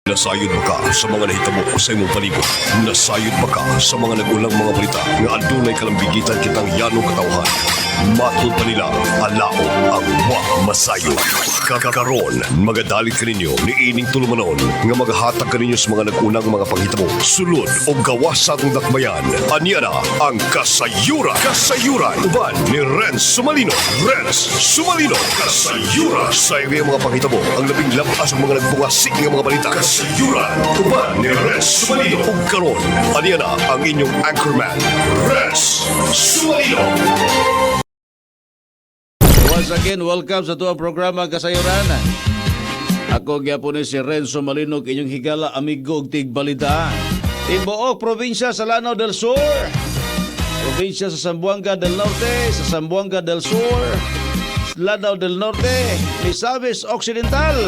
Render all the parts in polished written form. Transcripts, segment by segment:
Nasayod ba ka sa mga nahitabo sa imong palibot? Nasayod ba ka sa mga nagulang mga balita nga adunay kalambigitan kitang yanong katawhan? Matod pa nila, alao ang wa masayo. Kakaroon, magadalit ka ninyo ni Ining Tulumanon nga maghatag ka ninyo sa mga nagunang mga panghitabo. Sulod o gawas sa atong dakbayan. Aniya na ang Kasayuran. Kasayuran. Uban ni Renz Sumalino. Renz Sumalino. Kasayuran. Sa iyong mga panghitabo, ang labing labas ang mga nagbungasik ng mga balita. Kasayuran. Uban ni Renz Sumalino. Ug karon, aniya na ang inyong anchorman, Renz Sumalino. Once again, welcome sa tuwang programa Kasayuran. Ako gyapon ni si Renzo Malinog, inyong higala amigo ug tigbalita. Tibuok probinsya sa Lanao del Sur, probinsya sa Zamboanga del Norte, sa Zamboanga del Sur, Lanao del Norte, Misamis Occidental.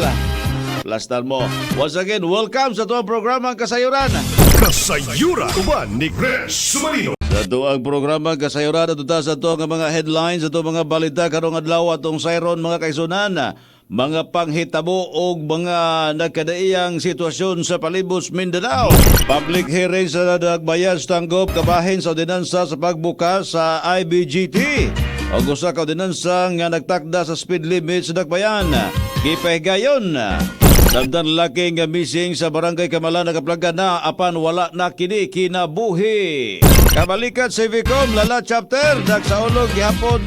Plastan mo. Once again, welcome sa tuwang programa Kasayuran. Kasayuran. Uban ni Renz Sumalino. Sa tuwang programa Kasayuran, tuta sa tuwang mga headlines, sa tuwang mga balita karong adlaw atong sayron mga kaisunan, mga panghitabo o mga nagkadaiyang sitwasyon sa palibot Mindanao. Public hearing sa Dagbayas Tanggop kabahin sa ordinansa sa pagbukas sa IBGT. O gusto ka ordinansa nga nagtakda sa speed limit sa Dagbayan. Gipahigayon. Damdan lalaki nga missing sa barangay Kamalan nakaplaga na apan wala na kini kinabuhi. Kabalikat sa Vicom Lala Chapter nagsaulog gahapon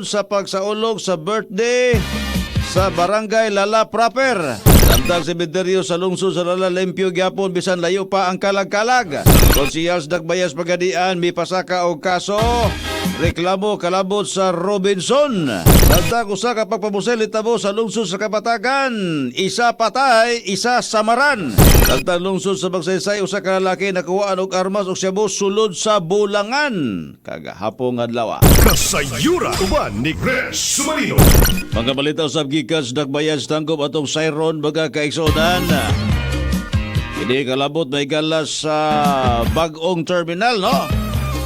sa pagsaulog sa birthday sa barangay Lala proper. Damdang sementeryo sa lungsod sa Lala Limpyo gihapon bisan layo pa ang kalag-kalag. Konsehal sa Dagbayas Pagadian mi pasaka og kaso reklamo kalabot sa Robinson. Damdang usa ka pagpabusel itabo sa lungsod sa Kapatagan, isa patay, isa samaran. Damdang lungsod sa Magsaysay usa ka lalaki nakuhaan og armas ug shabu sulod sa Bulangan kagahapon adlaw. Kasayuran. Uban ni Renz Sumalino. Mga balita usab gikan sa Dagbayas Tanggop atong sayron mga kaigsunan. Kini kalabot may galas sa bag-ong terminal, no?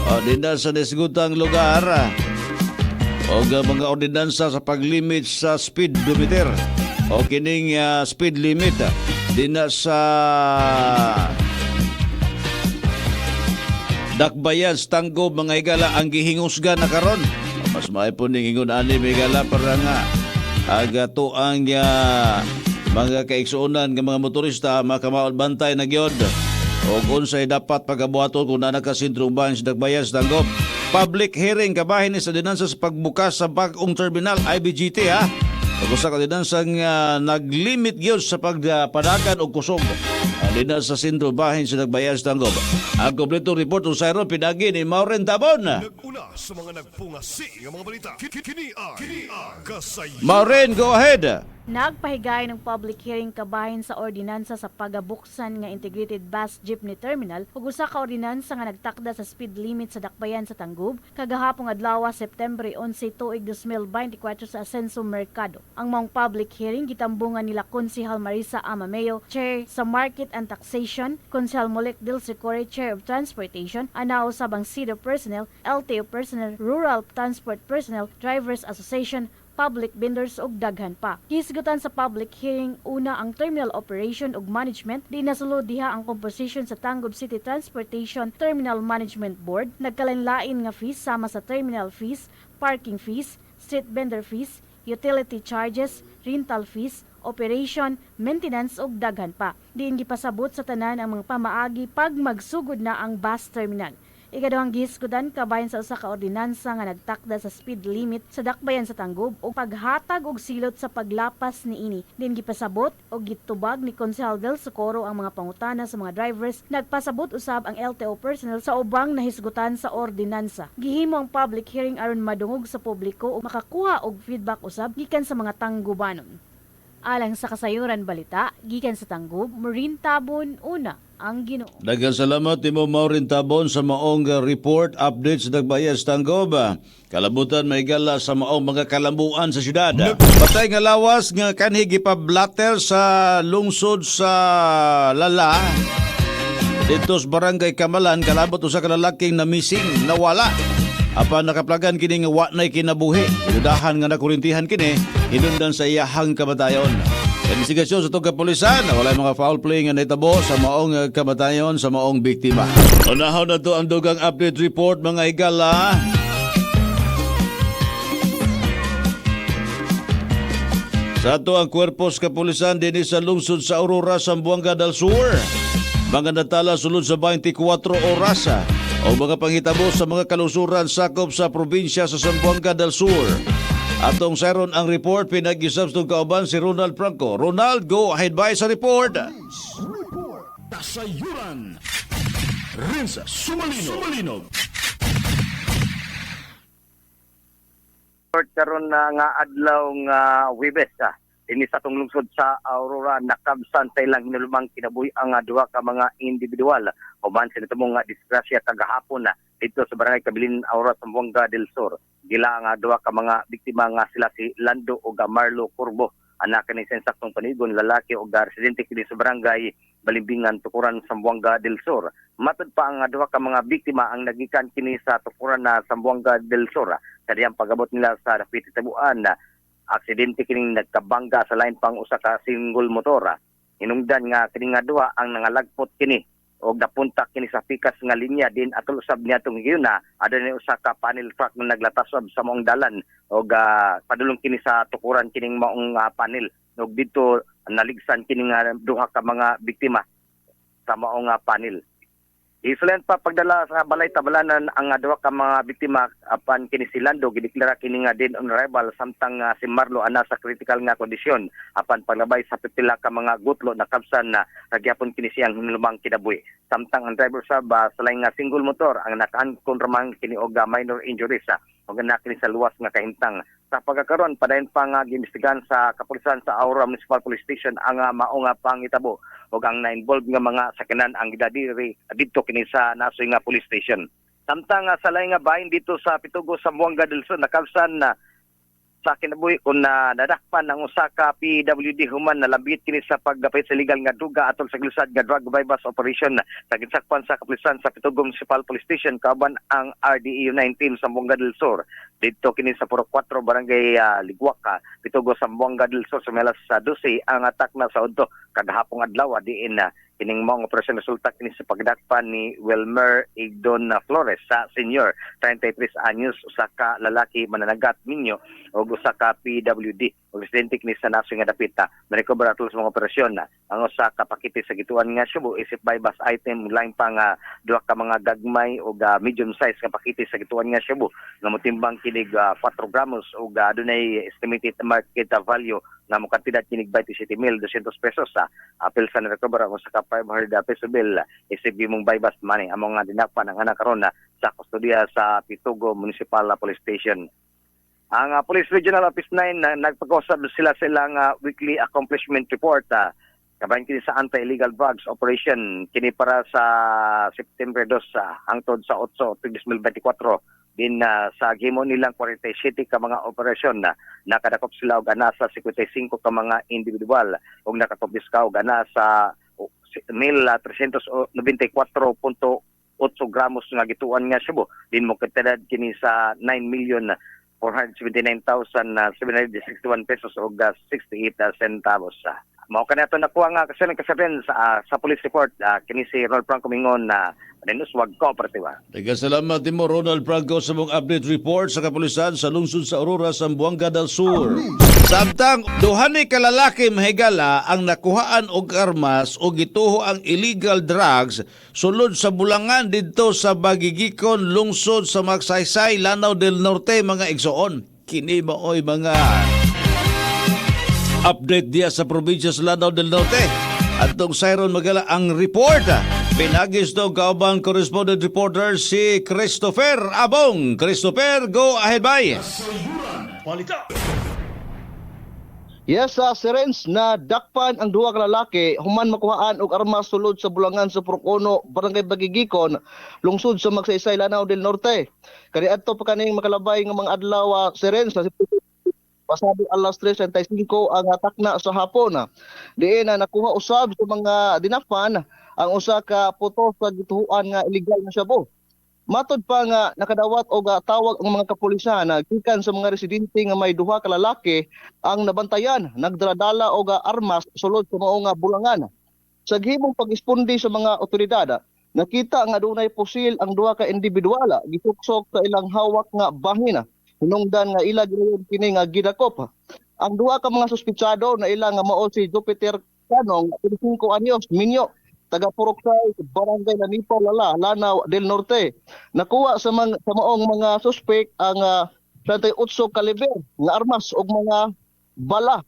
O dindan sa nisgutang lugar. O mga ordinansa sa paglimit sa speedometer. O kining speed limit. Dindan sa Dagbayas Tanggop mga higala ang gihingusga na karon. Mas maipon ning ingon ani may higala para nga agato ang mga kaigsuonan ng mga motorista makamaol bantay na gyud o unsay dapat pagabuhaton kung na nakasentrong bahin sa Dagbayas Tanggop. Public hearing kabahin ni sa ordinansa sa pagbukas sa bagong terminal IBGT ha. Pag-usa ka ordinansa naglimit gyud sa pagpadagan og kusog. Dina sa sentro bahin sa Dagbayas Tanggop. Ang kompleto report sa sayron pinagi ni Maureen Tabon. Naguna sa mga nagpungasi ng mga balita. Kini ang Kasayuran. Maureen, go ahead. Nagpahigay ng public hearing kabahin sa ordinansa sa pagabuksan nga integrated bus jeepney terminal ug usa ka ordinansa nga nagtakda sa speed limit sa Dakbayan sa Tanggub kagahapong adlaw September 11 tuig 2024 sa Asenso Mercado. Ang maong public hearing gitambungan nila Konsehal Marisa Amameo, Chair sa Market and Taxation, Konsehal Molek Dilsecore, Chair of Transportation, anaw sa Bangsido Personnel, LTO Personnel, Rural Transport Personnel, Drivers Association, public vendors ug daghan pa. Hisgutan sa public hearing una ang terminal operation ug management, di nasulod diha ang composition sa Tanggub City Transportation Terminal Management Board, nagkalain-lain nga fees sama sa terminal fees, parking fees, street vendor fees, utility charges, rental fees, operation, maintenance ug daghan pa. Diin gipasabot sa tanan ang mga pamaagi pag magsugod na ang bus terminal. Ikaduhang gihisgutan kabahin sa usa ka ordinansa nga nagtakda sa speed limit sa Dakbayan sa Tanggub ug paghatag og silot sa paglapas niini. Din gipasabot og gitubag ni Konsehal Del Socorro ang mga pangutana sa mga drivers. Nagpasabot usab ang LTO personnel sa ubang nahisgutan sa ordinansa. Gihimo ang public hearing aron madungog sa publiko ug makakuha og feedback usab gikan sa mga Tanggubanon. Alang sa Kasayuran Balita, gikan sa Tanggub, Maureen Tabon, una ang Ginoo. Daghang salamat nimo Maureen Tabon sa maong report update sa Dagbayas Tanggop. Kalabutan may gala sa maong mga kalambuan sa syudad. Patay nga lawas nga kanhi gipablatter sa lungsod sa Lala. Dito sa barangay Kamalan, kalabot usa ka lalaking na missing, nawala. Apan nakaplagan kini nga wa nay kinabuhi. Inudahan nga nakurintihan kini hinungdan sa iyahang kamatayon. Investigasyon sa itong kapulisan, wala mga foul play nga nahitabo sa maong kamatayon sa maong biktima. Unahon na to ang dugang update report mga higala. Sa ato ang kwerpos kapulisan din sa lungsod sa Aurora, Zamboanga del Sur. Mga natala sulod sa 24 oras o mga panghitabo sa mga kalusuran sakop sa probinsya sa Zamboanga del Sur. Atong sayron ang report, pinag-isab sa kauban si Ronald Franco. Ronald, go ahead by sa report. Kasayuran. Renza Sumalinog. Karon na nga adlaw nga Webes ini sa tong lungsod sa Aurora nakabsan sa ilang hinulumang kinabuhi ang duha ka mga individual human sa nitong nga disgrasya kagahapon dito sa barangay Kabilin, Aurora, Zamboanga del Sur. Gila nga duha ka mga biktima nga sila si Lando ug Marlo Curbo, anak ni sensaktong panigon lalaki ug residente kini sa barangay Balimbingan, Tukuran, Zamboanga del Sur. Matod pa ang duha ka mga biktima ang nagikan kini sa Tukuran na Zamboanga del Sur. Kaya ang pagabot nila sa Dapiti Tabuan aksidente kining nagkabangga sa lain pang usa ka single motor. Hinungdan nga kini nga duha ang nangalagpot kini og napunta kini sa pikas nga linya din atol usab niadtong hiyon adunay usa ka panel truck nga naglatasab sa maong dalan og padulong kini sa tukuran kining maong panel og dito naligsan kini nga duha ka mga biktima sa maong panel. Isulent pa pagdala sa balay tabalanan ang duha ka mga biktima apan kini si Lando gideklara kini nga dead on arrival samtang si Marlo ana sa critical nga kondisyon apan paglabay sa pipila ka mga gutlo nakabsan na nagyapon kini siyang hinulumang kinabuhi. Samtang ang driver sa laing nga single motor ang nakaangkon ramang kini og minor injuries ug na kini sa luwas nga kahimtang. Sa pagkakaroon padayon pa nga giimbestigahan sa kapulisan sa Aurora Municipal Police Station ang maong pangitabo ug ang na-involved nga mga sakyanan ang gidadiri didto kini sa nasoy nga police station. Samtang sa laing nga bahin dito sa Pitugo, Zamboanga del Sur nakabsan na sa kinabuhi kung nadakpan ang usa ka PWD human na labit kini sa paggapit sa legal nga duga atol sa gilusad nga drug bypass operation sa ginsakpan sa kapulisan sa Pitugo Municipal Police Station kauban ang RDEU 19 Zamboanga del Sur. Dito kini sa Puro 4 barangay Ligwak, Pitugo, Zamboanga del Sur sa melas sa 12 ang atak na sa udto kagahapong adlaw diin kining maong operasyon resulta kini sa pagdakpan ni Wilmer Igdon Flores sa senior 33 anyos usa ka lalaki mananagat minyo o usa ka PWD o residente kini sa nasoy nga dapita na-recover atol sa mga operasyon ang usa ka pakiti sa gituan nga Cebu isip bypass item lain pang duha ka mga gagmay o medium size nga pakiti sa gituan nga Cebu nga motimbang kinig 4 gramos o adunay estimated market value na mukantidad kinig 27,200 pesos apel sa na-recover ang usa ka 500 peso bill isip gimong bypass money among nga dinakpan ang anak karon sa kustodiya sa Pitugo Municipal Police Station. Ang Police Regional Office 9 nagpag-usab sila silang weekly accomplishment report kabayan kini sa anti-illegal drugs operation kini para sa September 2 hangtod sa 8 2024 din sa gimo nilang 47 ka mga operasyon nakadakop sila og ana sa 55 ka mga individual ug nakatopiskaw og ana sa 1,394.8 gramos nga gituan nga Cebu din mo katedad kini sa 9,479,761 pesos ug 68 centavos. Mao kanato nakuha nga kasi kasabihan sa police report kini si Ronald Franco mingon na Denuswag Kooperatiba. Nagkasalamat din mo Ronald Franco sa mong update report sa kapulisan sa lungsod sa Aurora, Zamboanga del Sur. Samtang duhani ka lalaki mahigala ang nakuhaan og armas o gituho ang illegal drugs sulod sa bulangan didto sa Bagigikon, lungsod sa Magsaysay, Lanao del Norte mga igsoon. Kini maoy mga update diya sa probinsya sa Lanao del Norte. Atong sayron magala ang report. Pinagis to kaubang correspondent reporter si Christopher Abong. Christopher, go ahead by. Yes, Sir Renz, na dakpan ang duha ka lalaki human makuhaan og armas sulod sa bulangan sa Procono, Barangay Bagigikon, lungsod sa Magsaysay, Lanao del Norte. Kani adto pa kaning makalabay nga mga adlaw, Sir Renz, pasado alas 3:35 ang atak na sa hapon. Diin na nakuha usab sa mga dinakpan ang usa ka puto sa gituhuan nga illegal nga shabu. Matod pa nga nakadawat o tawag ang mga kapulisan na gikan sa mga residente nga may duha ka lalaki ang nabantayan, nagdradala o armas sulod sa mao nga bulangan. Sa gihimong pag-ispondi sa mga otoridad, nakita nga dunay pusil ang duha ka individual gisuksok sa ilang hawak nga bahin. Hinungdan nga ila ginayon kini nga gidakop. Ang duha ka mga suspitsado na ila nga mao si Jupiter Canong, 25 anyos, minyo, taga Puruksay, Barangay Lanipaw, Lanao del Norte. Nakuha sa maong mga suspek ang 38 kaliber nga armas ug mga bala.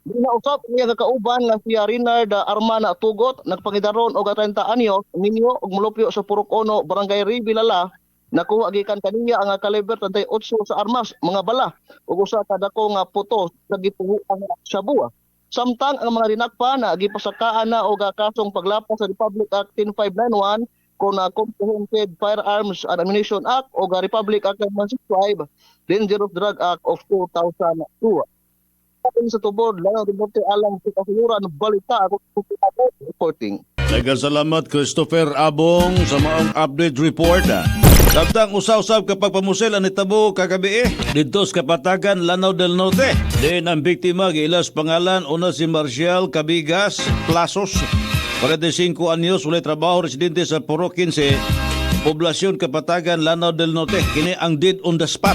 Ginausap niya kakauban nga si Rinard Armana Tugot, nagpangidaron og 30 anyos, minyo ug mulupyo sa Purukono, Barangay Ribilala. Nakuha gikan kaniya ang kaliber 38 sa armas, mga bala ug usa ka dako nga puto sa gipuhuan nga shabu. Samtang ang mga rinakpa na gipasakaan na og kasong paglapas sa Republic Act 10591 kon Comprehensive Firearms and Ammunition Act o Republic Act 165 Dangerous Drug Act of 2002. Sa tubod, lang ang reporte alang sa kasunuran balita ako reporting. Nagkasalamat Christopher Abong sa maong update report. Sabtang usaw-usab kapag pamusil ang itabo kagabi dito sa Kapatagan, Lanao del Norte. Din ang biktima giilas pangalan una si Marcial Cabigas Plasos, 45 anyos, walay trabaho, residente sa Puro 15, Poblasyon Kapatagan, Lanao del Norte. Kini ang dead on the spot.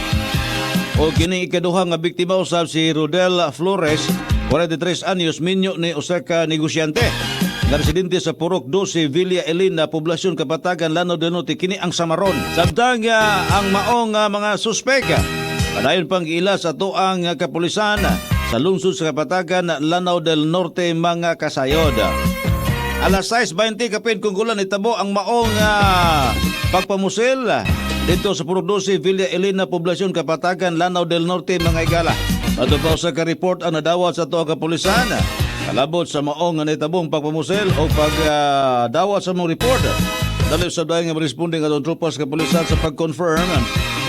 O kini ikaduha nga biktima usab si Rodel Flores, 43 anyos, minyo ni usa ka negosyante nga residente sa Purok 12, Villa Elena, Poblasyon Kapatagan, Lanao del Norte. Kini ang samaron. Samtang ang maong mga suspek padayon pang ilas ato ang kapulisan sa lungsod sa Kapatagan, Lanao del Norte, mga kasayod. Alas 6:20 kapin kung gulan itabo ang maong pagpamusil dito sa Purok 12, Villa Elena, Poblasyon Kapatagan, Lanao del Norte, mga igala. Ato pa sa ka-report ang nadawat sa ato ang kapulisan. Kalabot sa maong nitabong pagpamusil o pagdawat sa mong report. Dali sa dahil nga responding atong tropas kapulisan sa pag-confirm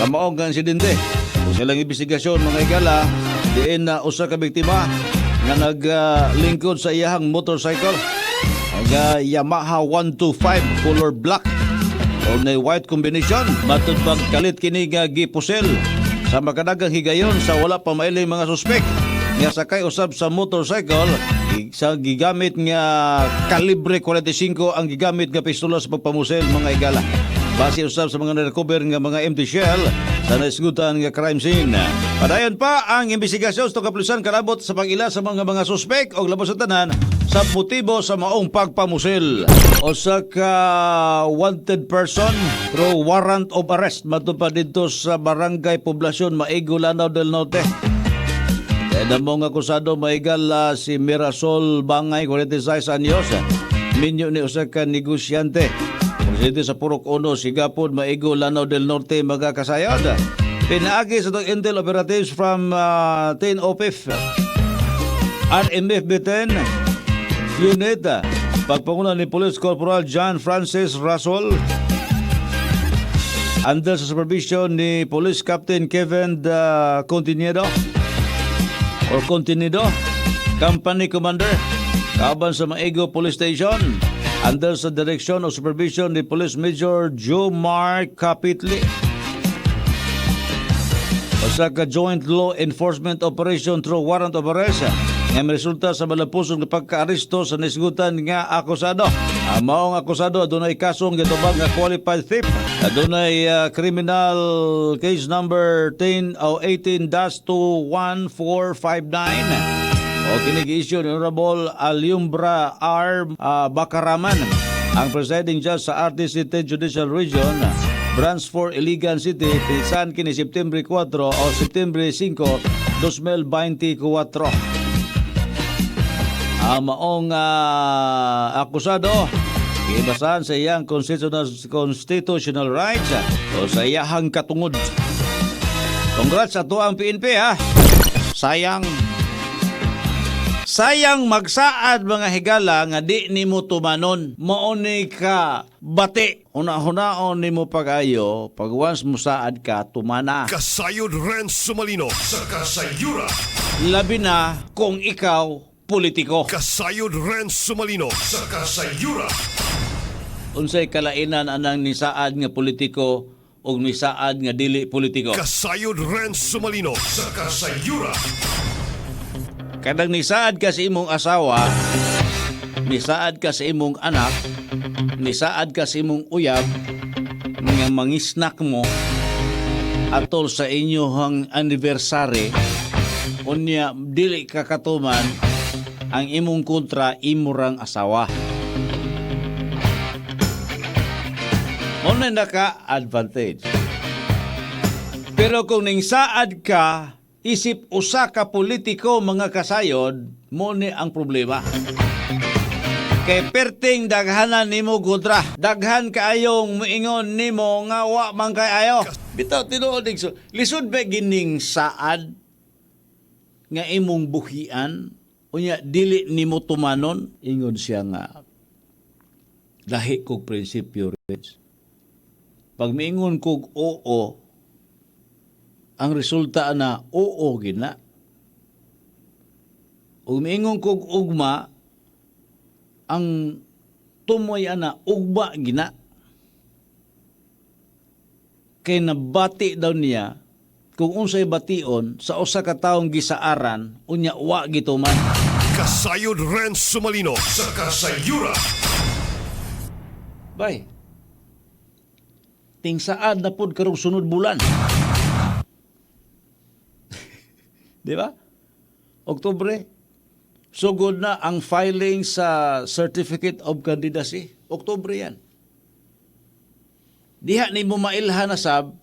sa maong insidente. Kung silang investigasyon, mga igala, diin na usa ka biktima nga naglingkod sa iyahang motorcycle. Ang Yamaha 125 color black o na white combination. Matod pagkalit kini nga gipusil sa makadagang higayon sa wala pa mailing mga suspek nga sakay usab sa motorcycle sa gigamit nga kalibre 45 ang gigamit nga pistola sa pagpamusel, mga igala. Base usab sa mga na-recover nga mga empty shell sa naisgutan nga crime scene. Padayon pa ang investigasyon sa kapulisan kalabot sa pag-ila sa mga suspek o labos sa tanan sa motibo sa maong pagpamusil. O sa ka wanted person through warrant of arrest matupad dito sa Barangay Poblasyon, Maigo, Lanao del Norte. Kaya mong akusado maigal si Mirasol Bangay, 46 anyos, minyo ni usa ka negosyante. Presidente sa Purok 1, Sigapod, Maigo, Lanao del Norte, mga kasayod. Pinaagi sa itong intel operatives from 10 OPIF, RMF B10 Unit, pagpangunan ni Police Corporal John Francis Rasol, under sa supervision ni Police Captain Kevin Continido, Company Commander, kaban sa Maigo Police Station, under sa direksyon o supervision ni Police Major Joe Mark Capitli. Sa ka joint law enforcement operation through warrant of arrest nga resulta sa malapusong pagka-aresto sa nisgutan nga akusado. Ang maong akusado adunay kasong gitubag nga qualified theft. Adunay criminal case number 18-21459. O kinig-issue ni Honorable Aliumbra R. Bacaraman, ang presiding judge sa RTC 10 Judicial Region, Branch 4, Iligan City, pinsan kini September 4 o September 5, 2024. Ang maong akusado ibasahan sa iyang constitutional rights o sa iyang katungod. Congrats sa tuang PNP ha. Sayang magsaad mga higala nga di nimo tumanon. Mauni ka bati. Una-hunaon nimo pagayo pag once mo saad ka tumana. Kasayod Renz Sumalino sa Kasayura. Labi na kung ikaw politiko. Kasayod Renz Sumalino sa Kasayura. unsay kalainan anang nisaad nga politiko ug nisaad nga dili politiko. Kasayod Renz Sumalino sa Kasayura. Kadang nisaad ka sa imong asawa, nisaad ka sa imong anak, nisaad ka sa imong uyab, nga mangisnak mo atol sa inyong anniversary, unya dili ka katuman ang imong kontra imurang asawa. Muna na ka advantage. Pero kung ningsaad ka, isip usa ka politiko mga kasayod, mo ni ang problema. Kay perting daghanan nimo kontra. Daghan kaayong moingon nimo nga wa man kaayo. Bitaw tinuod igso. Lisod ba gining saad nga imong buhian unya dili nimo tumanon? Ingon siya nga lahi kog prinsipyo, Rich. Pag miingon kog oo, ang resulta na oo gina. Ug miingon kog ugma, ang tumoy ana ugba gina. Kay nabati daw niya kung unsay bation sa usa ka taong gisaaran unya wa gituman. Kasayod Renz Sumalino sa Kasayura. Bay. Tingsaad na pud karong sunod bulan. Di ba? Oktubre. Sugod na ang filing sa Certificate of Candidacy. Oktubre yan. Diha ni mo mailhan na sab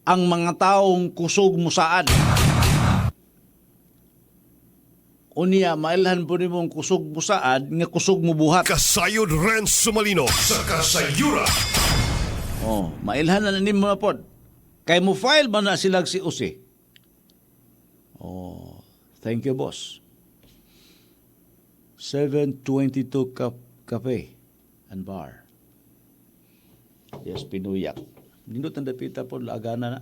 ang mga taong kusog mo saan. Unya, mailhan po ni mong kusog mo saan nga kusog mo buhat. Kasayod Renz Sumalino sa Kasayura. Oh, mailhan na nimo na pod. Kay mo file man na silag si Usi. Oh, thank you, boss. 722 Cafe and Bar. Yes, Pinuyak. Nindot ang dapita po, laagana na.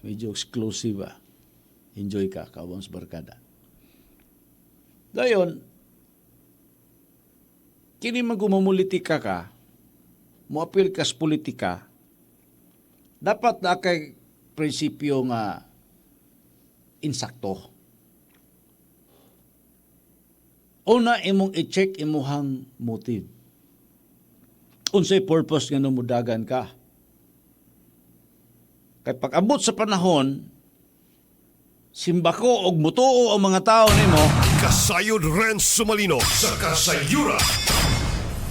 Medyo exclusive. Enjoy ka, kawang barkada. Dayon, kini man gumumulitika ka, muapil kas politika, dapat na kay prinsipyo nga insakto. Una, imong i-check imuhang motive. Unsay purpose nga numudagan ka. Kay pag-abot sa panahon, simbako og mutuo ang mga tao nimo, Kasayod Renz Sumalino sa Kasayura.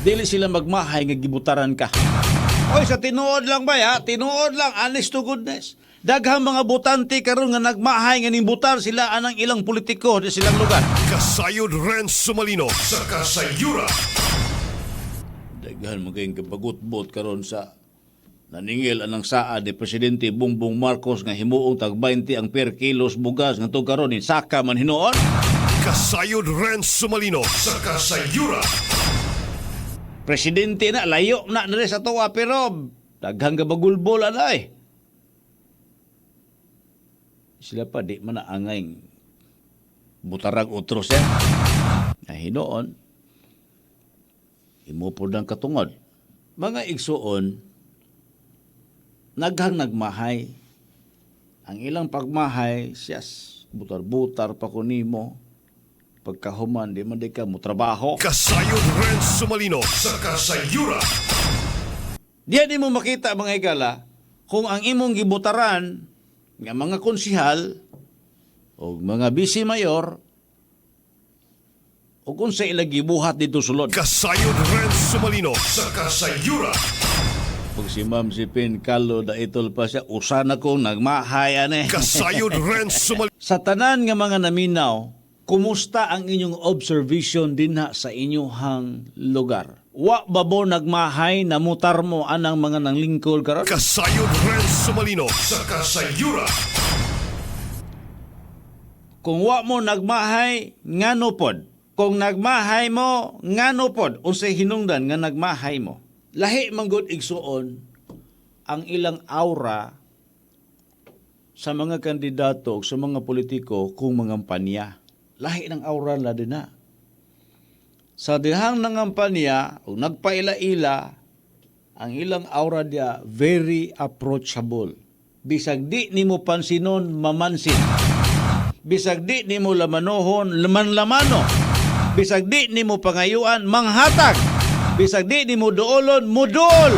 dili sila magmahay nga gibutaran ka. Oy, sa tinuod lang ba ya? Tinuod lang, honest to goodness. Daghang mga botante karon nga nagmahay nga nimbutar sila anang ilang politiko di silang lugar. Kasayod Renz Sumalino sa Kasayura. Daghan mo kayong kapagut-bot karon sa naningil anang saad ni Presidente Bongbong Marcos nga himuong tag 20 ang per kilos bugas nga tug karon ni saka man hinuon. Kasayod Renz Sumalino sa Kasayura. Presidente na layo na diri sa tuwa pero daghang gabagulbol anay. Sila pa di man naangay butarag utros yan. Na hinoon, imupod ang katungod. Mga igsuon, naghang nagmahay. Ang ilang pagmahay, siyas, butar-butar pa ko nimo. Pagkahuman, di man di ka mo trabaho. Kasayod Renz Sumalino sa Kasayura. Diyan di mo makita mga igala, kung ang imong gibutaran, nga mga konsihal o mga bisi mayor o kung sa ilang gibuhat dito sulod. Kasayod Renz Sumalino sa Kasayura. Pag si Ma'am si Pin Carlo da itol pa siya, usana kong nagmahayan eh. Kasayod Renz Sumalino. Sa tanan nga mga naminaw, kumusta ang inyong observation dinha sa inyong lugar? Wa ba mo nagmahay, namutar mo anang mga nanglingkod karon? Kasayod Renz Sumalino sa Kasayura. Kung wa mo nagmahay, ngano pod? Kung nagmahay mo, ngano pod? Unsay hinungdan nga nagmahay mo? Lahi man gud igsuon ang ilang aura sa mga kandidato sa mga politiko kung mangampanya. Lahi ng aura na din na. Sa dihang nangampanya o nagpaila-ila, ang ilang aura dia very approachable. Bisag di nimo pansinon mamansin. Bisag di nimo lamanohon laman-lamano. Bisag di nimo pangayuan manghatag. Bisag di nimo duolon muduol.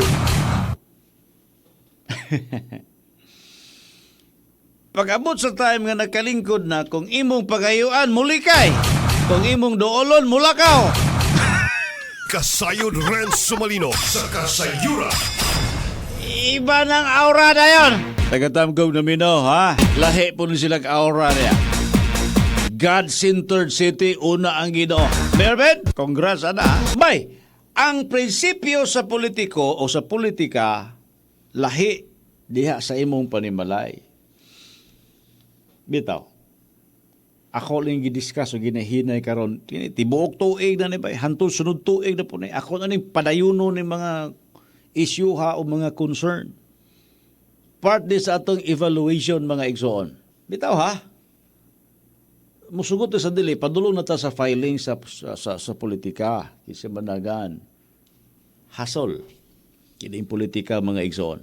Pag-abot sa time nga nagkalingkod na, kung imong pagayuan mulikay, kung imong duolon mulakaw. Kasayod Renz Sumalino sa Kasayura. Iba ng aura na yon. Taga-tamgog na Mindanao, ha? Lahi po ni silang aura niya. God-centered city, una ang Ginoo. Mayor Ben, congrats, ana. Bay, ang prinsipyo sa politiko o sa politika, lahi diha sa imong panimalay. Bitaw, ako lang gidiscuss o ginahinay karon tibuok tuig na ni bay, hantod sunod tuig na po ni. Ako na ning padayuno ni mga issue ha o mga concern. Part this sa atong evaluation mga igsoon. Bitaw ha. Musugot sa dili, padulong na ta sa filing sa politika, kisa managan. Hasol. Kini politika mga igsoon.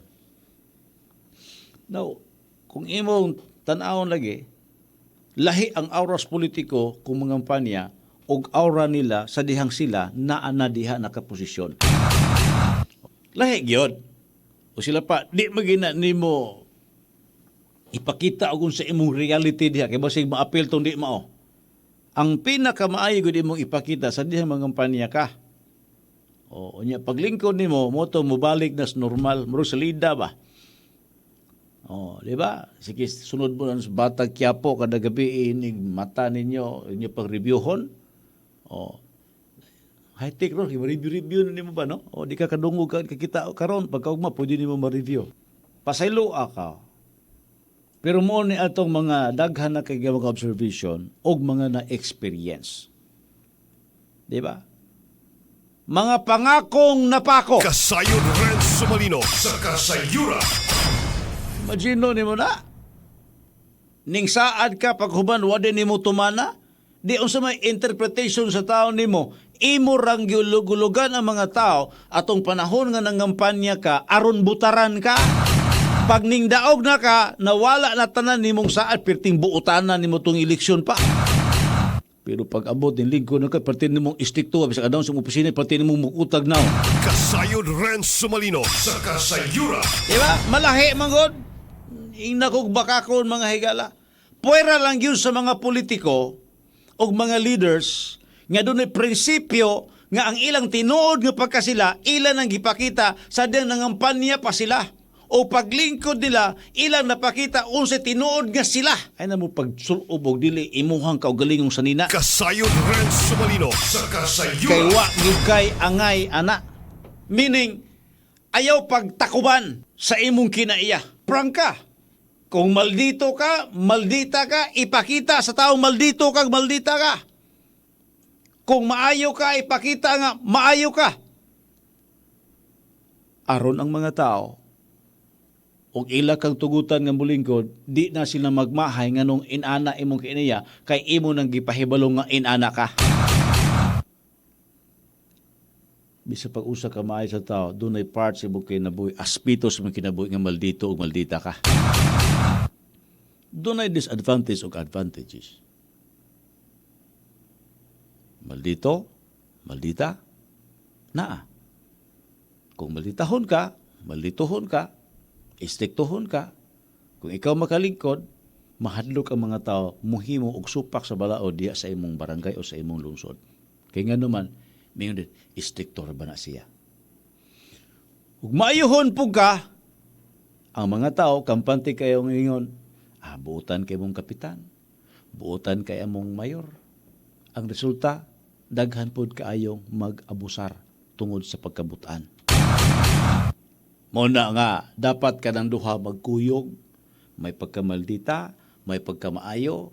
Now, kung imong tan-awon lagi, lahi ang auras politiko kung mga kampanya og aura nila sa dihang sila naa na diha nakaposisyon. Lahi gyud. O sila pa di magina nimo ipakita og sa imong reality diha kay basig maapil tong di mao. Ang pinakamaayo gud imong ipakita sa dihang mga kampanya ka. O unya paglingkod nimo mo to mobalik na sa normal, muro salida ba? Oh, di ba? Sige, sunod mo lang sa Batag Quiapo kada gabi inig mata ninyo, inyo pag-reviewhon. Oh. High-tech ron, review na nimo ba, no? O di ka kadungog ka kita karon pagkaugma pwede nimo ma-review. Pasaylo ka. Pero mo ni atong mga daghan na kay mga observation og mga na-experience. Di ba? Mga pangakong napako. Kasayod Renz Sumalino sa Kasayura. Imagine nimo na. Ning saad ka paghuban wala nimo tumana, di unsa may interpretation sa tao nimo, imo rang gulugulugan ang mga tao atong panahon nga nangampanya ka aron butaran ka. Pag ning daog na ka, nawala na tanan nimong saad perting buutanan nimo tong eleksyon pa. Pero pag abot ng lingkod na ka, pati nimong istikto, bisag adawon sa opisina, pati nimong mukutag na. Kasayod Renz Sumalino sa Kasayura. Diba? Malahi manggod. Inakog bakakon mga higala. Puwera lang yun sa mga politiko o mga leaders nga doon ay prinsipyo nga ang ilang tinuod nga pagkasila, ilan ang gipakita sa diyang nangampanya pa sila. O paglingkod nila, ilang napakita unsa tinuod nga sila. Ay na mo pagsulubog dili imuhang kaugalingong sanina. Kasayod Renz Sumalino sa Kasayura. Kay wa gikay angay ana. Meaning, ayaw pagtakuban sa imong kinaiya. Prangka. Kung maldito ka, maldita ka, ipakita sa tao maldito ka, maldita ka. Kung maayo ka, ipakita nga maayo ka. Aron ang mga tao, og ila kang tugutan nga mulingkod, di na sila magmahay nga nung inana imong kinaiya, kay imo nang gipahibalo nga inana ka. Bisa pag-usa ka maayo sa tao, doon ay part sa imong kinabuhi, aspitos mo kinabuhi nga maldito o maldita ka. Doon ay disadvantage o advantages. Maldito, maldita, naa. Kung malditahon ka, malditohon ka, istiktohon ka, kung ikaw makalingkod, mahadlok ang mga tao, muhimo og supak sa balao diya sa imong barangay o sa imong lungsod. Kaya nga naman, mingon din, istiktor ba na siya? Ug maayuhon po ka, ang mga tao, kampante kayo ngayon, buutan kay mong kapitan, buutan kay among mayor. Ang resulta, daghan pod kaayong mag-abusar tungod sa pagkabutan. Muna nga, dapat ka ng duha magkuyog, may pagkamaldita, may pagkamaayo,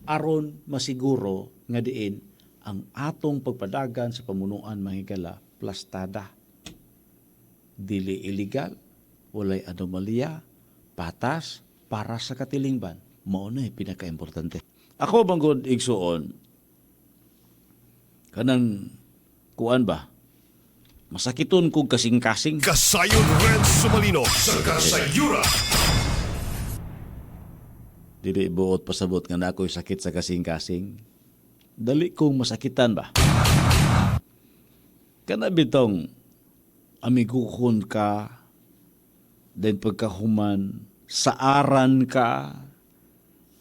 aron masiguro nga diin ang atong pagpadagan sa pamunuan mahigala plastada. Dili illegal, walay anomalya, patas, para sa katilingban. Mao na pinaka-importante. Ako banggod igsuon, kanang kuan ba? masakiton kog kasing-kasing. Kasayod Renz Sumalino sa Kasayura. Dili buot pasabot nga na ako'y sakit sa kasing-kasing. Dali kong masakitan ba? Kana bitong amigukon ka, then pagkahuman, saaran ka,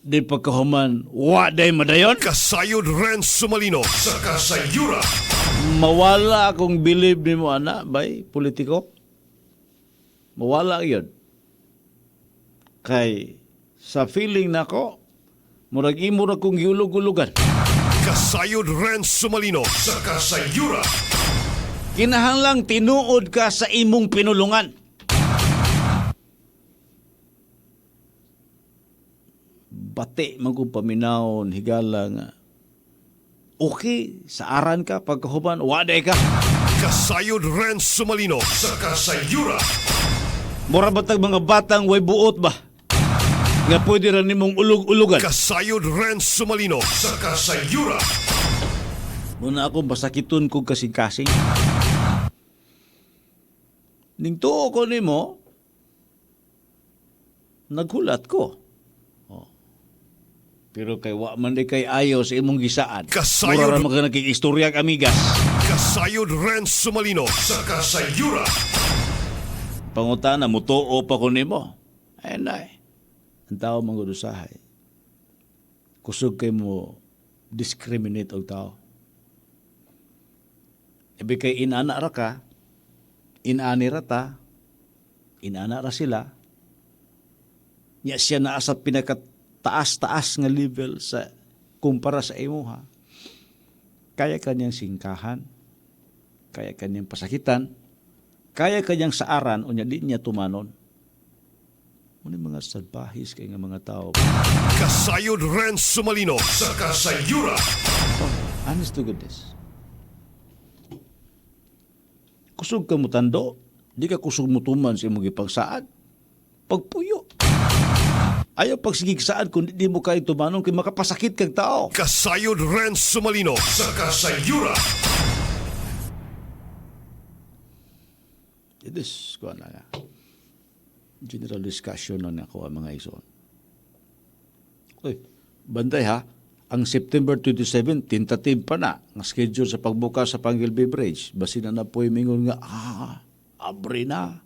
then pagkahuman, waday madayon. Kasayod Renz Sumalino sa Kasayura. Mawala akong believe ni mo, ana, bay, politiko. Mawala yun. Kay, sa feeling nako, murag imo ra kong giulog-ulugan. Kasayod Renz Sumalino sa Kasayura. Kinahanglang tinuod ka sa imong pinulungan. Bati man kung paminawon, higala nga. Okay, saaran ka, pagkahuman, waday ka. Kasayod Renz Sumalino sa Kasayura. Mura batag mga batang way buot ba? Nga pwede rin nimong ulog-ulugan. Kasayod Renz Sumalino sa Kasayura. Muna ako basakiton kong kasing-kasing. Ning tuo ko nimo, naghulat ko. Oh. Pero kay wa man di kay ayo sa imong gisaan. Kasayod- Mura ra mga nagkikistorya ang amigas. Kasayod Renz Sumalino sa Kasayura. Pangutana, mutuo pa ko nimo. Ay, nay. Ang tao mangudusahay. Kusog kay mo discriminate og tao. Ibi kay inana ra ka, inani ra ta, inana ra sila, niya siya naa sa pinakataas-taas nga level sa kumpara sa imuha. Kaya kanyang singkahan, kaya kanyang pasakitan, kaya kanyang saaran, o niya di niya tumanon. Muna mga salbahis kay nga mga tao. Kasayod Renz Sumalino sa Kasayura. Oh, honest to goodness. Kusog ka mo tando, di ka kusog mo tuman sa imong ipagsaad. Pagpuyo. Ayaw pagsigig saad kung di mo kayo tumanong kay makapasakit kag tao. Kasayod Renz Sumalino sa Kasayura. It is, kuha na nga. General discussion na ako ang mga ison. Uy, banday ha, ang September 27, tentative pa na, nga schedule sa pagbuka sa Pangilby Bridge. Basi na po mingon nga, abre na.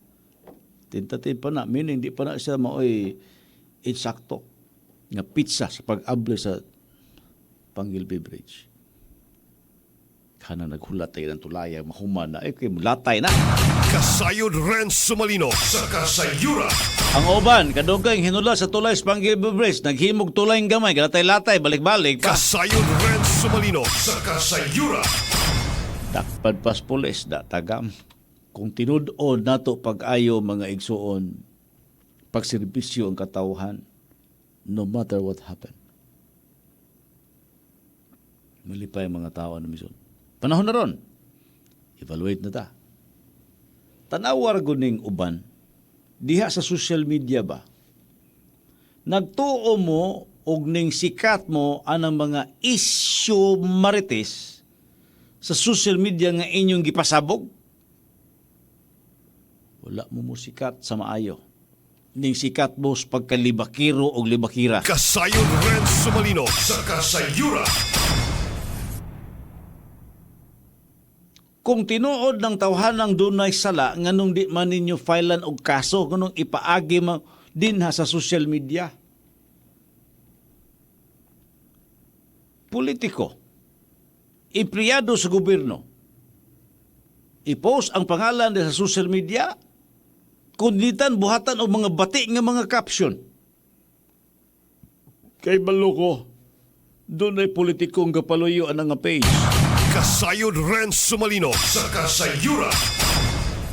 Tentative pa na, meaning di pa na siya maoy insakto nga pizza sa pag-able sa Pangilby Bridge. Kana naghulat tayo ng tulaya, mahuman na, kay mulatay na. Kasayod Renz Sumalino sa Kasayura. Ang uban, kadugay hinula sa tulay sa Pangilby Bridge, naghimog tulay ng gamay, galatay-latay, balik-balik pa. Kasayod Renz Sumalino sa Kasayura. Dakpad pas pulis, datagam. Kung tinud-on nato pag-ayo mga igsuon, pagserbisyo ang katawhan, no matter what happened. Malipay ang mga tao na mison. Panahon na ron. Evaluate na ta. Tanawar guning uban, diha sa social media ba, nagtuo mo og ning sikat mo anang mga issue marites sa social media nga inyong gipasabog? Wala mo sikat sa maayo. Ning sikat mo sa pagkalibakiro o libakira. Kasayod Renz Sumalino sa Kasayura. Kung tinuod ng tawhanang dunay sala, nganong di man ninyo filean og kaso, nganong ipaagi mo din ha sa social media. Politiko, empleyado sa gobyerno, i-post ang pangalan sa social media, kunditan, buhatan o mga bati nga mga caption. Kay baloko, doon ay politikong kapaluyo ang nga page. Kasayod Renz Sumalino sa Kasayura.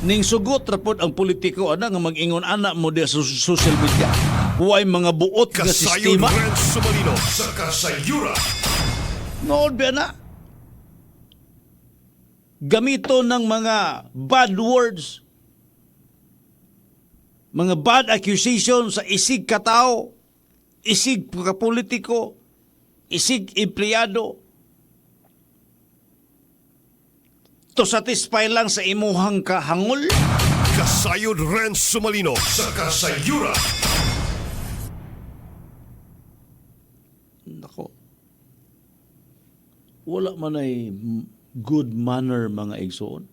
Ning sugot rapod ang politiko ana nga mag-ingon ana mo di sa social media. Huwag mga buot nga Kasayod sistema. Renz Sumalino sa Kasayura. Nood ba na? Gamito ng mga bad words, mga bad accusation sa isig katao, isig politiko, isig empleyado. to satisfy lang sa imuhang kahangol. Kasayod Renz Sumalino sa Kasayura. Nako. Wala man ay good manner mga igsoon.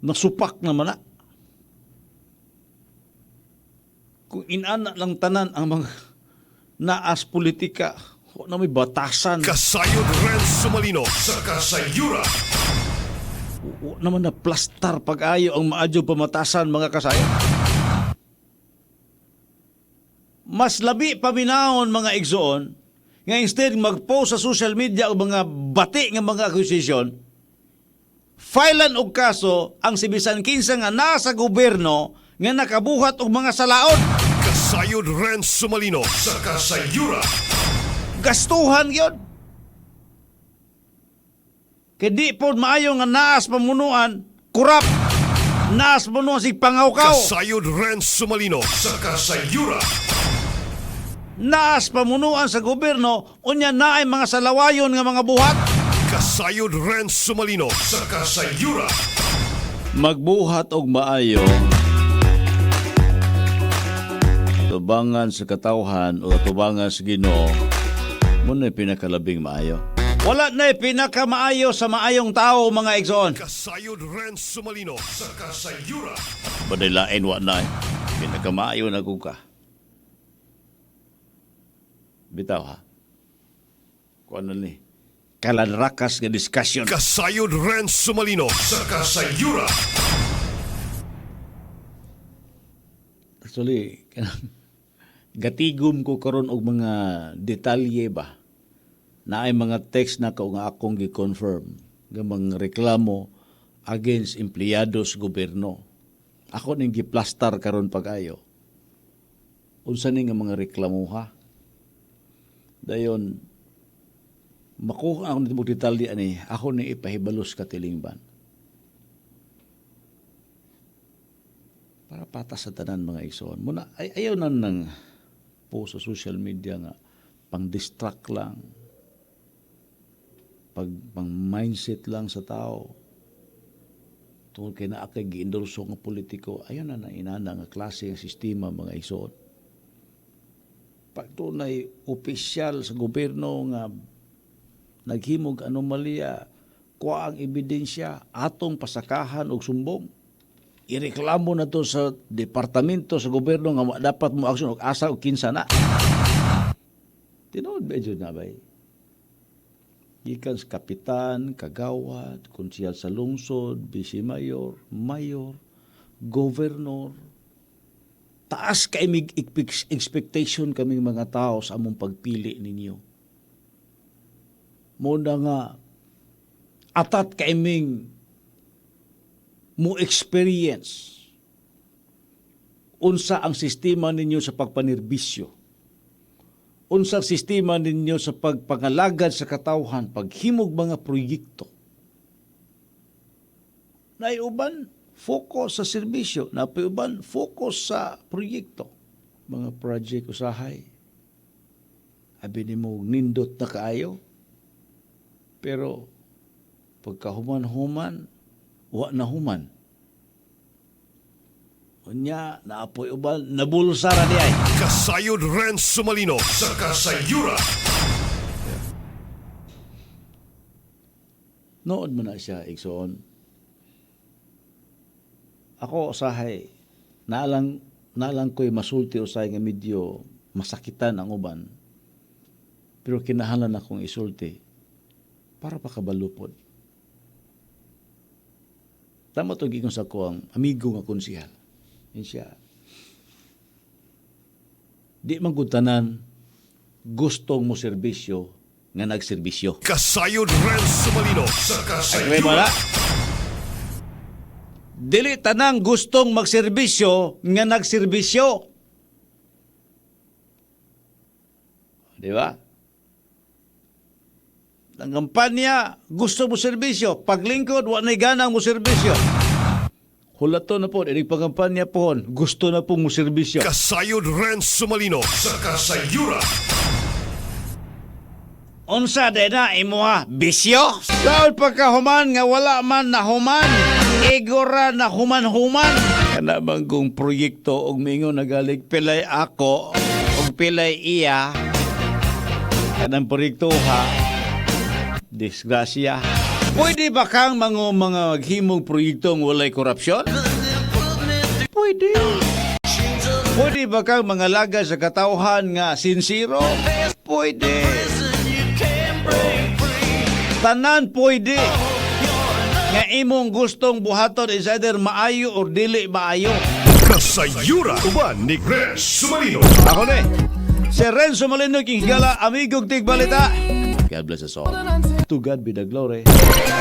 Nasupak naman na. Kung inana lang tanan ang mga naas politika, na may batasan. Kasayod Renz Sumalino sa Kasayura. Naman na plastar pag-ayo ang maadyo pamatasan mga kasayo. Mas labi paminahon mga igsoon nga instead mag-post sa social media o mga bati nga mga accusation, filean og kaso ang si bisan kinsa nga nasa gobyerno nga nakabuhat og mga salaod. Kasayod Renz Sumalino sa Kasayura. Gastuhan yun. Kaya di po maayo nga naas pamunuan, kurap, naas pamunuan si pangawkaw, Kasayod Renz Sumalino sa Kasayura. naas pamunuan sa gobyerno, unya na ay mga salawayon nga mga buhat. Kasayod Renz Sumalino sa Kasayura. Magbuhat og maayo, tubangan sa katawhan o tubangan sa Ginoo, muna pinakalabing maayo. Wala na pinakamaayo sa maayong tao mga igsoon. Kasayod Renz Sumalino sa Kasayura. Badilain wa na pinakamaayo na kung ka. Bitaw ha. Kung ano ni? Kalanrakas nga diskusyon. Kasayod Renz Sumalino sa Kasayura. Actually, gatigom ko karon og mga detalye ba na ay mga text na ko nga akong gi-confirm nga mga reklamo against empleyados gobyerno. Ako ning giplastar karon pag-ayo. Unsa ni nga mga reklamo ha? Dayon makuha ako nito detalye ani, ako ni ipahibalos ka tilingban. Para patas sa tanan mga igsoon. Muna ayaw na nang post sa social media nga pang-distract lang. Pang-mindset lang sa tao. Tungkol kay na akay gi-endorso nga politiko, ayaw na inana nga klase ng sistema mga igsoon. Pag tunay opisyal sa gobyerno nga naghimog anomalya, kuha ang ebidensya, atong pasakahan og sumbong. Ireklamo na to sa departamento sa gobyerno nga dapat mo aksyon og asa og kinsa na. Tinuod medyo na ba? Gikan sa kapitan, kagawad, konsyal sa lungsod, vice mayor, mayor, gobernador. Taas kay mig expectation kaming mga tao sa among pagpili ninyo. Muna nga atat kay ming mo experience unsa ang sistema ninyo sa pagpanerbisyo, unsa ang sistema ninyo sa pagpangalagad sa katawhan, paghimog mga proyekto. Naiuban focus sa serbisyo, napaiuban focus sa proyekto, mga project usahay. Abi nimo nindot na kaayo, pero pagkahuman-human wa na human. Unya naapoy uban nabulsara di ay. Kasayod Renz Sumalino sa Kasayura. Nood mo na siya igsoon. Ako usahay nalang ko'y masulti usahay nga medyo masakitan ang uban. Pero kinahanglan akong isulti para pakabalupod. Tama to gigon sa ko ang amigo nga konsihal. Yan siya. Di man gud tanan gustong mo serbisyo nga nagserbisyo. Kasayod Renz Sumalino sa Ay, wala. Kasayura. Dili tanang gustong magserbisyo nga nagserbisyo. Di ba? Ang kampanya, gusto mo serbisyo. Paglingkod, wala na ganang mo serbisyo. Hulato na po, inig pangkampanya po, gusto na po mo serbisyo. Kasayod Renz Sumalino sa Kasayura. Unsa de na imuha bisyo? Laol pagkahuman nga wala man na human, igora na human-human. Kana bang kung proyekto og mingon nagalig pilay ako og pilay iya. Kanang proyekto ha. Disgrasya. Pwede ba kang mga maghimong proyektong walay korupsyon? Pwede. Pwede ba kang mga laga sa katauhan nga sinsiro? Pwede. Tanan pwede. Nga imong gustong buhaton is either maayo or dili maayo. Kasayuran uban ni Renz Sumalino. Ako ni, si Renzo Molino king higala, amigong tigbalita. God bless us all. To God be the glory.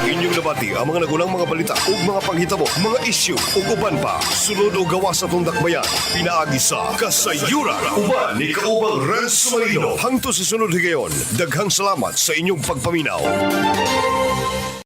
Inyong nabati ang mga nagulang mga balita ug mga panghitabo, mga isyu ug uban pa. Sunod o gawas sa dakbayan. Pinaagi sa Kasayuran uban ni kaubang Renz Sumalino. Hangtod sa sunod higayon. Daghang salamat sa inyong pagpaminaw.